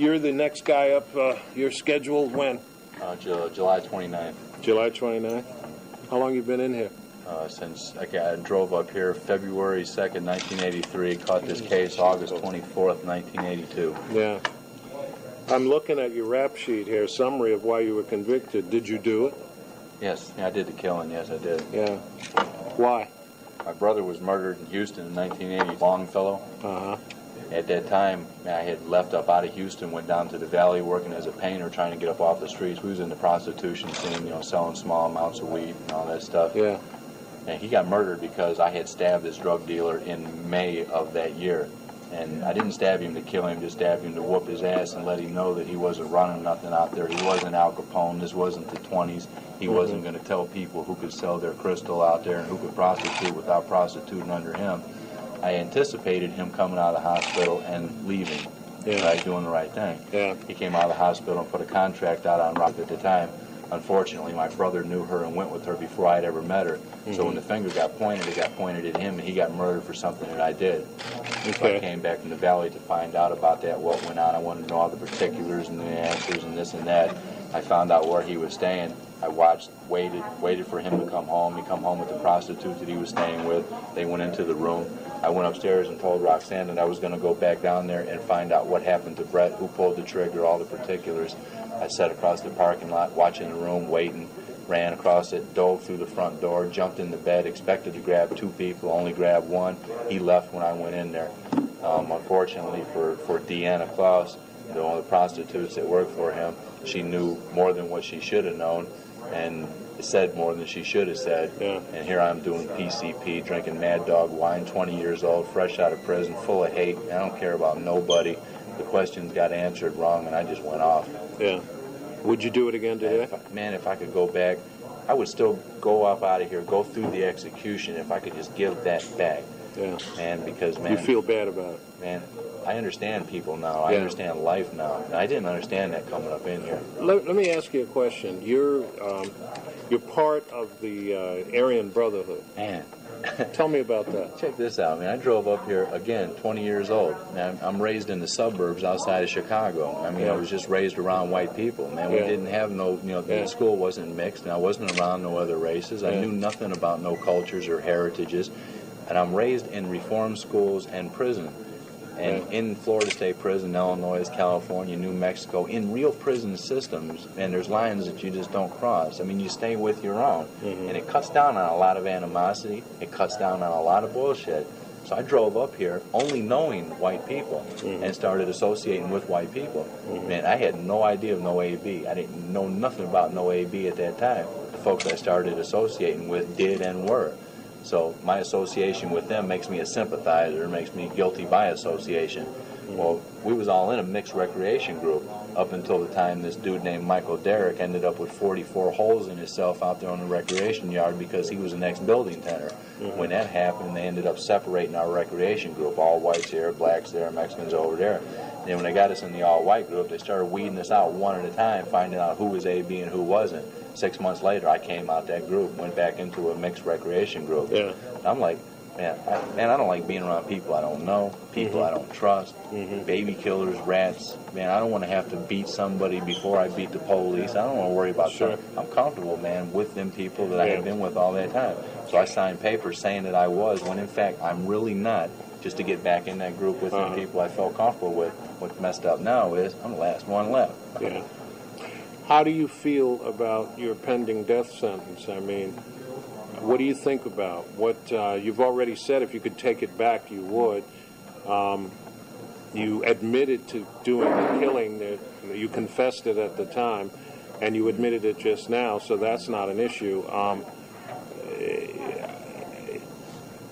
you're the next guy up. You're scheduled when? July 29th. July 29th? How long you been in here? Since I drove up here February 2nd, 1983, caught this case August 24th, 1982. Yeah. I'm looking at your rap sheet here, summary of why you were convicted. Did you do it? Yes, I did the killing. Yes, I did. Yeah. Why? My brother was murdered in Houston in 1980, Longfellow. Uh-huh. At that time, I had left up out of Houston, went down to the valley working as a painter, trying to get up off the streets. We was in the prostitution scene, selling small amounts of weed and all that stuff. Yeah. And he got murdered because I had stabbed this drug dealer in May of that year. And I didn't stab him to kill him, just stabbed him to whoop his ass and let him know that he wasn't running nothing out there. He wasn't Al Capone. This wasn't the 20s. He wasn't going to tell people who could sell their crystal out there and who could prostitute without prostituting under him. I anticipated him coming out of the hospital and leaving, right, doing the right thing. Yeah. He came out of the hospital and put a contract out on Rock at the time. Unfortunately, my brother knew her and went with her before I'd ever met her. So when the finger got pointed, it got pointed at him, and he got murdered for something that I did. Okay. So I came back from the valley to find out about that, what went on. I wanted to know all the particulars and the answers and this and that. I found out where he was staying. I watched, waited for him to come home. He come home with the prostitute that he was staying with. They went into the room. I went upstairs and told Roxanne that I was going to go back down there and find out what happened to Brett, who pulled the trigger, all the particulars. I sat across the parking lot, watching the room, waiting, ran across it, dove through the front door, jumped in the bed, expected to grab two people, only grabbed one. He left when I went in there. Unfortunately for Deanna Klaus, one of the prostitutes that worked for him, she knew more than what she should have known and said more than she should have said. Yeah. And here I'm doing PCP, drinking Mad Dog wine, 20 years old, fresh out of prison, full of hate. I don't care about nobody. The questions got answered wrong, and I just went off. Yeah. Would you do it again today? If I could go back, I would still go up out of here, go through the execution if I could just give that back. Yeah. And because, man... You feel bad about it? Man, I understand people now. I understand life now. And I didn't understand that coming up in here. Let me ask you a question. You're part of the Aryan Brotherhood. Man. Tell me about that. Check this out, man. I drove up here, again, 20 years old. Man, I'm raised in the suburbs outside of Chicago. I mean, I was just raised around white people. Man, we didn't have no, the school wasn't mixed, and I wasn't around no other races. I knew nothing about no cultures or heritages. And I'm raised in reform schools and prison. And in Florida State Prison, Illinois, California, New Mexico, in real prison systems, and there's lines that you just don't cross. I mean, you stay with your own. And it cuts down on a lot of animosity. It cuts down on a lot of bullshit. So I drove up here only knowing white people and started associating with white people. Man, I had no idea of no AB. I didn't know nothing about no AB at that time. The folks I started associating with did and were. So my association with them makes me a sympathizer, makes me guilty by association. Well, we was all in a mixed recreation group up until the time this dude named Michael Derrick ended up with 44 holes in himself out there on the recreation yard because he was an ex-building tenant. When that happened, they ended up separating our recreation group, all whites here, blacks there, Mexicans over there. And then when they got us in the all-white group, they started weeding us out one at a time, finding out who was AB and who wasn't. 6 months later, I came out that group, went back into a mixed recreation group. Yeah. And I'm like, man, I don't like being around people I don't know, people I don't trust, baby killers, rats. Man, I don't want to have to beat somebody before I beat the police. I don't want to worry about that. I'm comfortable, man, with them people that I have been with all that time. So I signed papers saying that I was, when in fact I'm really not, just to get back in that group with the people I felt comfortable with. What's messed up now is I'm the last one left. Yeah. How do you feel about your pending death sentence? I mean, what do you think about what you've already said? If you could take it back, you would. You admitted to doing the killing. That you confessed it at the time, and you admitted it just now, so that's not an issue.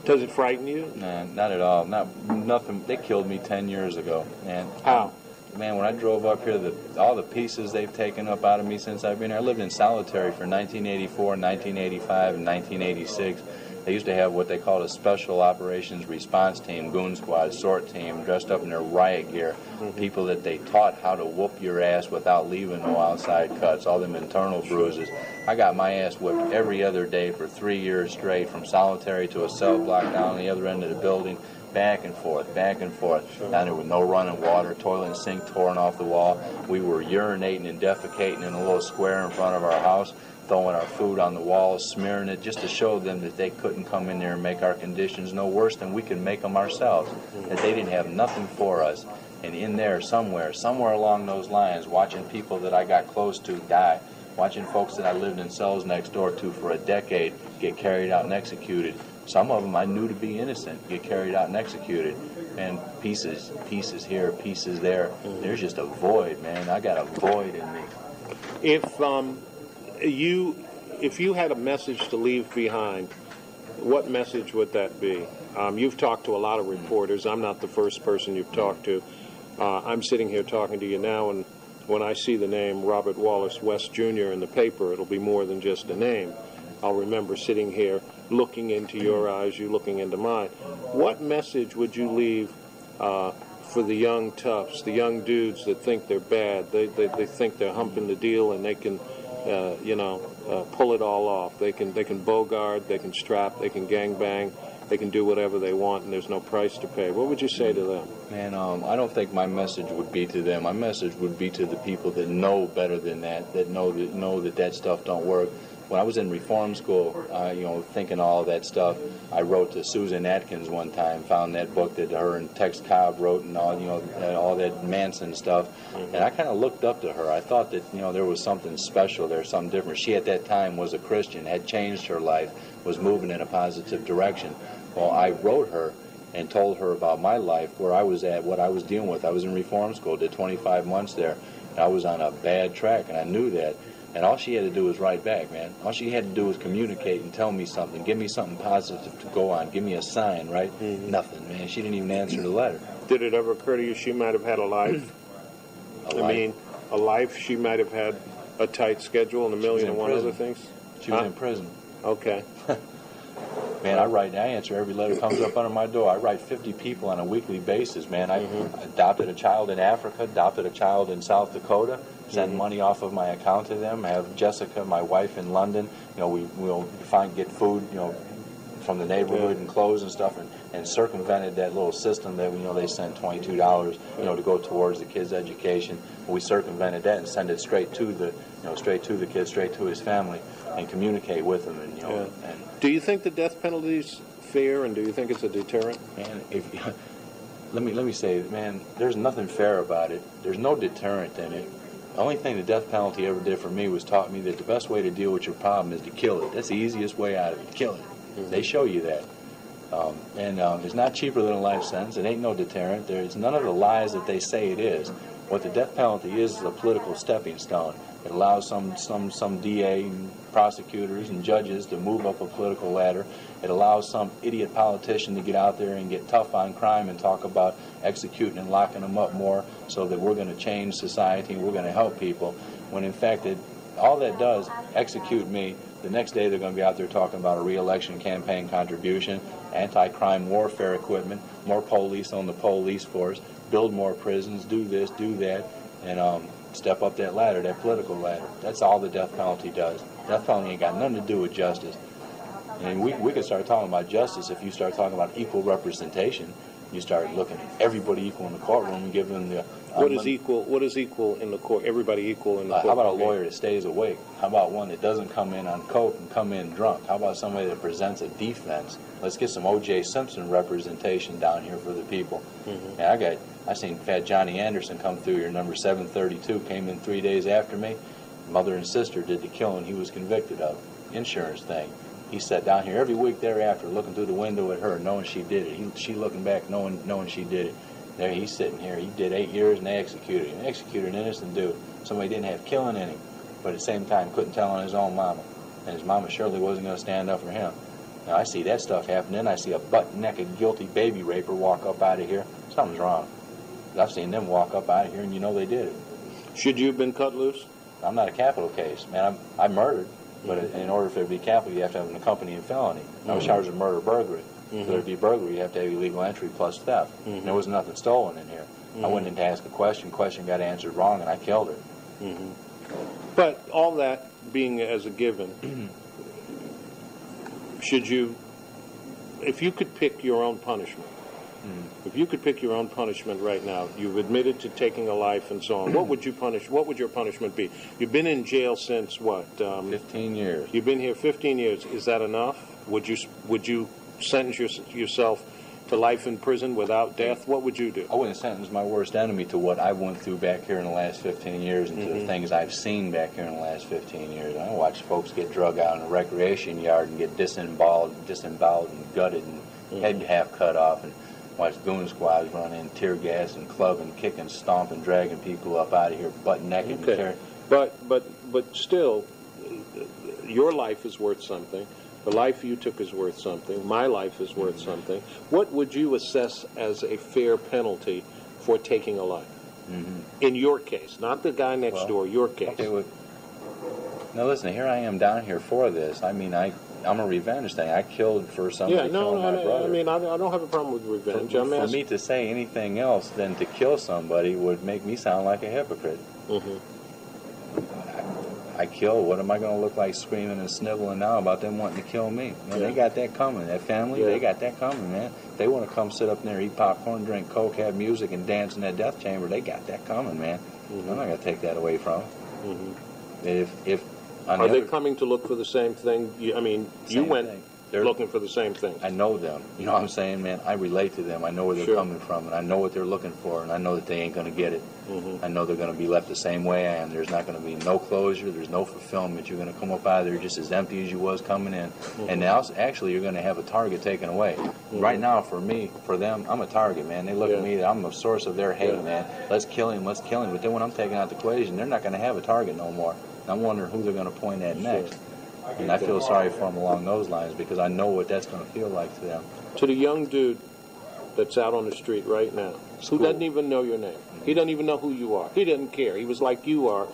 Does it frighten you? Nah, not at all. Nothing. They killed me 10 years ago, man. How? Man, when I drove up here, all the pieces they've taken up out of me since I've been here. I lived in solitary for 1984, 1985, and 1986. They used to have what they called a Special Operations Response Team, Goon Squad, SORT team, dressed up in their riot gear. People that they taught how to whoop your ass without leaving no outside cuts, all them internal bruises. I got my ass whipped every other day for 3 years straight, from solitary to a cell block down the other end of the building. back and forth, back and forth. Down there with no running water, toilet and sink torn off the wall. We were urinating and defecating in a little square in front of our house, throwing our food on the walls, smearing it, just to show them that they couldn't come in there and make our conditions no worse than we could make them ourselves, that they didn't have nothing for us. And in there, somewhere along those lines, watching people that I got close to die, watching folks that I lived in cells next door to for a decade get carried out and executed. Some of them I knew to be innocent get carried out and executed. And pieces here, pieces there. There's just a void, man. I got a void in me. If you had a message to leave behind, what message would that be? You've talked to a lot of reporters. I'm not the first person you've talked to. I'm sitting here talking to you now, and when I see the name R.W.West Jr. in the paper, it'll be more than just a name. I'll remember sitting here looking into your eyes, you looking into mine. What message would you leave for the young toughs, the young dudes that think they're bad? They think they're humping the deal and they can, pull it all off. They can bogart, they can strap, they can gangbang, they can do whatever they want, and there's no price to pay. What would you say to them? Man, I don't think my message would be to them. My message would be to the people that know better than that know that stuff don't work. When I was in reform school, thinking all that stuff, I wrote to Susan Atkins one time, found that book that her and Tex Cobb wrote and all that Manson stuff, and I kind of looked up to her. I thought that, there was something special there, something different. She at that time was a Christian, had changed her life, was moving in a positive direction. Well, I wrote her and told her about my life, where I was at, what I was dealing with. I was in reform school, did 25 months there, and I was on a bad track, and I knew that. And all she had to do was write back, man. All she had to do was communicate and tell me something, give me something positive to go on, give me a sign, right? Nothing, man. She didn't even answer the letter. Did it ever occur to you she might have had a life? A life. She might have had a tight schedule and a million and one other things? She was in prison. Okay. Man, I answer every letter that comes up under my door. I write 50 people on a weekly basis, man. I adopted a child in Africa, adopted a child in South Dakota, send money off of my account to them. I have Jessica, my wife, in London. We'll get food, from the neighborhood and clothes and stuff, and circumvented that little system that they sent $22, to go towards the kid's education. We circumvented that and send it straight to the kid, straight to his family, and communicate with him. And do you think the death penalty is fair, and do you think it's a deterrent? Man, let me say, man, there's nothing fair about it. There's no deterrent in it. The only thing the death penalty ever did for me was taught me that the best way to deal with your problem is to kill it. That's the easiest way out of it. Kill it. They show you that. It's not cheaper than a life sentence. It ain't no deterrent. There's none of the lies that they say it is. What the death penalty is a political stepping stone. It allows some DA and prosecutors and judges to move up a political ladder. It allows some idiot politician to get out there and get tough on crime and talk about executing and locking them up more so that we're going to change society and we're going to help people. When in fact, all that does, execute me. The next day they're going to be out there talking about a re-election campaign contribution, anti-crime warfare equipment, more police on the police force, build more prisons, do this, do that, and step up that ladder, that political ladder. That's all the death penalty does. Death penalty ain't got nothing to do with justice. And we could start talking about justice if you start talking about equal representation. You start looking at everybody equal in the courtroom and give them the... What is equal in the court? Everybody equal in the court? How about a lawyer that stays awake? How about one that doesn't come in on coke and come in drunk? How about somebody that presents a defense? Let's get some O.J. Simpson representation down here for the people. And I seen Fat Johnny Anderson come through here, number 732, came in 3 days after me. Mother and sister did the killing he was convicted of. Insurance thing. He sat down here every week thereafter looking through the window at her, knowing she did it. She looking back, knowing she did it. There he's sitting here. He did 8 years and they executed him. They executed an innocent dude. Somebody didn't have killing in him, but at the same time couldn't tell on his own mama. And his mama surely wasn't going to stand up for him. Now I see that stuff happening. I see a butt-naked, guilty baby raper walk up out of here. Something's wrong. I've seen them walk up out of here and they did it. Should you have been cut loose? I'm not a capital case. Man, I murdered. But in order for it to be capital, you have to have an accompanying felony. I was charged with murder burglary. For there to be burglary, you have to have illegal entry plus theft. There was nothing stolen in here. I went in to ask a question got answered wrong, and I killed her. But all that being as a given, should you, if you could pick your own punishment, If you could pick your own punishment right now, you've admitted to taking a life and so on. What would your punishment be? You've been in jail since what? 15 years. You've been here 15 years. Is that enough? Would you sentence yourself to life in prison without death? What would you do? I wouldn't sentence my worst enemy to what I went through back here in the last 15 years and to the things I've seen back here in the last 15 years. I watch folks get drug out in a recreation yard and get disemboweled and gutted and head half cut off, and watch goon squads run in, tear gas and clubbing, kicking, stomping, dragging people up out of here butt naked. Okay. But still, your life is worth something. The life you took is worth something. My life is worth something. What would you assess as a fair penalty for taking a life? In your case, not the guy next door, your case. Okay, now listen, here I am down here for this. I mean, I'm a revenge thing. I killed for somebody killing my brother. I mean, I don't have a problem with revenge. For me to say anything else than to kill somebody would make me sound like a hypocrite. I kill. What am I going to look like screaming and sniveling now about them wanting to kill me? Man, they got that coming. That family, they got that coming, man. They want to come sit up there, eat popcorn, drink Coke, have music, and dance in that death chamber. They got that coming, man. I'm not going to take that away from them. Are they coming to look for the same thing? You went looking for the same thing. I know them. You know what I'm saying, man? I relate to them. I know where they're coming from, and I know what they're looking for, and I know that they ain't going to get it. I know they're going to be left the same way I am. There's not going to be no closure. There's no fulfillment. You're going to come up out of there just as empty as you was coming in. And now, actually, you're going to have a target taken away. Right now, for me, for them, I'm a target, man. They look at me, I'm the source of their hate, man. Let's kill him, let's kill him. But then when I'm taking out the equation, they're not going to have a target no more. I'm wondering who they're going to point at next. And I feel sorry for them along those lines because I know what that's going to feel like to them. To the young dude that's out on the street right now, who doesn't even know your name, he doesn't even know who you are, he doesn't care, he was like you are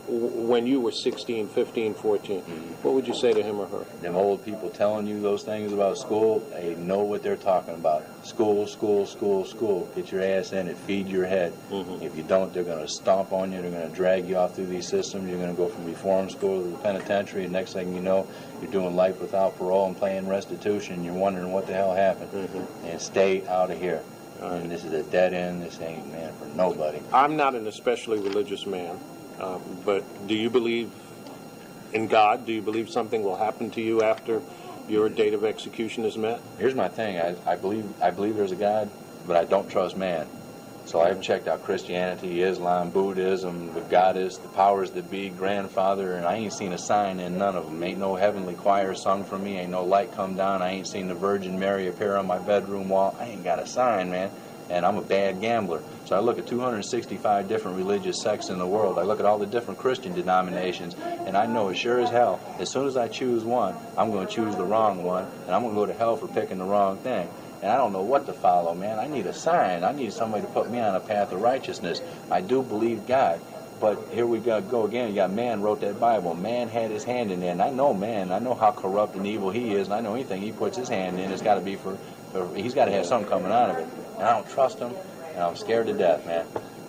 when you were 16, 15, 14, what would you say to him or her? Them old people telling you those things about school, they know what they're talking about. School, school, school, school. Get your ass in it, feed your head. If you don't, they're going to stomp on you, they're going to drag you off through these systems, you're going to go from reform school to the penitentiary, and next thing you know, you're doing life without parole and paying restitution, you're wondering what the hell happened. And stay out of here. And this is a dead end, this ain't, man, for nobody. I'm not an especially religious man, but do you believe in God? Do you believe something will happen to you after your date of execution is met? Here's my thing. I believe there's a God, but I don't trust man. So I've checked out Christianity, Islam, Buddhism, the goddess, the powers that be, grandfather, and I ain't seen a sign in none of them. Ain't no heavenly choir sung for me. Ain't no light come down. I ain't seen the Virgin Mary appear on my bedroom wall. I ain't got a sign, man. And I'm a bad gambler. So I look at 265 different religious sects in the world. I look at all the different Christian denominations, and I know as sure as hell, as soon as I choose one, I'm going to choose the wrong one, and I'm going to go to hell for picking the wrong thing. And I don't know what to follow, man. I need a sign. I need somebody to put me on a path of righteousness. I do believe God. But here we go again. You got man wrote that Bible. Man had his hand in there. And I know man. I know how corrupt and evil he is. And I know anything he puts his hand in, it's got to be he's got to have something coming out of it. And I don't trust him. And I'm scared to death, man.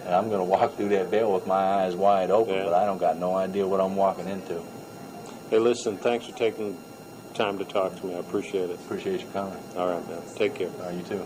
And I'm going to walk through that veil with my eyes wide open. But I don't got no idea what I'm walking into. Hey, listen, thanks for taking time to talk to me. I appreciate it. Appreciate you coming. All right, man. Take care. You too.